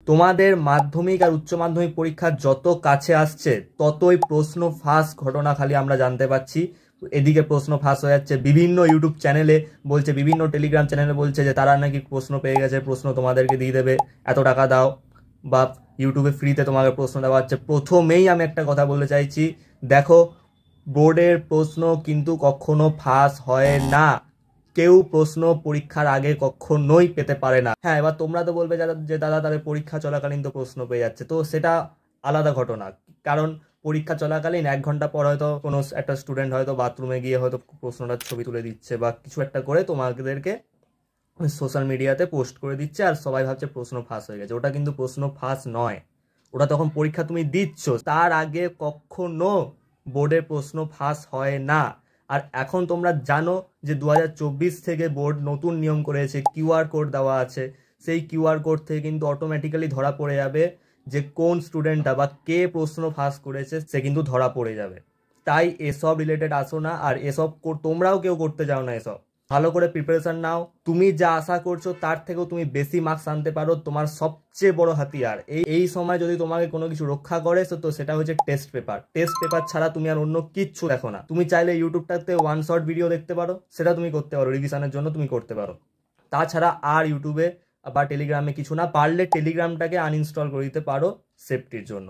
তোমাদের মাধ্যমিক আর উচ্চ মাধ্যমিক পরীক্ষা যত কাছে আসছে ততই প্রশ্ন ফাঁস ঘটনা খালি আমরা জানতে পাচ্ছি। এদিকে প্রশ্ন ফাঁস হয়ে যাচ্ছে, বিভিন্ন ইউটিউব চ্যানেলে বলছে, বিভিন্ন টেলিগ্রাম চ্যানেলে বলছে যে তারা নাকি প্রশ্ন পেয়ে গেছে, প্রশ্ন তোমাদেরকে দিয়ে দেবে, এত টাকা দাও, বা ইউটিউবে ফ্রিতে তোমাকে প্রশ্ন দেওয়া হচ্ছে। প্রথমেই আমি একটা কথা বলতে চাইছি, দেখো বোর্ডের প্রশ্ন কিন্তু কখনো ফাঁস হয় না। কেউ প্রশ্ন পরীক্ষার আগে কখনোই পেতে পারে না। হ্যাঁ, এবার তোমরা তো বলবে যে দাদা তাদের পরীক্ষা চলাকালীন তো প্রশ্ন পেয়ে যাচ্ছে, তো সেটা আলাদা ঘটনা। কারণ পরীক্ষা চলাকালীন 1 ঘন্টা পর হয়তো কোনো একটা স্টুডেন্ট হয়তো বাথরুমে গিয়ে হয়তো প্রশ্নটার ছবি তুলে দিচ্ছে বা কিছু একটা করে তোমাদেরকে সোশ্যাল মিডিয়াতে পোস্ট করে দিচ্ছে, আর সবাই ভাবছে প্রশ্ন ফাঁস হয়ে গেছে। ওটা কিন্তু প্রশ্ন ফাঁস নয়, ওটা তখন পরীক্ষা তুমি দিচ্ছ, তার আগে কখনো বোর্ডের প্রশ্ন ফাঁস হয় না। আর এখন তোমরা জানো যে 2024 থেকে বোর্ড নতুন নিয়ম করেছে, কিউআর কোড দেওয়া আছে। সেই কিউআর কোড থেকে কিন্তু অটোমেটিক্যালি ধরা পড়ে যাবে যে কোন স্টুডেন্টটা বা কে প্রশ্ন ফাঁস করেছে, সে কিন্তু ধরা পড়ে যাবে। তাই এসব রিলেটেড আসো না, আর এসব তোমরাও কেউ করতে চাও না। এসব ভালো করে প্রিপারেশন নাও, তুমি যা আশা করছো তার থেকেও তুমি বেশি মার্কস আনতে পারো, তোমার সবচেয়ে বড় হাতিয়ার। এই সময় যদি তোমাকে কোনো কিছু রক্ষা করে তো সেটা হচ্ছে টেস্ট পেপার। টেস্ট পেপার ছাড়া তুমি আর অন্য কিচ্ছু দেখো না। তুমি চাইলে ইউটিউবটাতে 1 শট ভিডিও দেখতে পারো, সেটা তুমি করতে পারো, রিভিশনের জন্য তুমি করতে পারো। তাছাড়া আর ইউটিউবে বা টেলিগ্রামে কিছু না। পারলে টেলিগ্রামটাকে আনইনস্টল করে দিতে পারো সেফটির জন্য।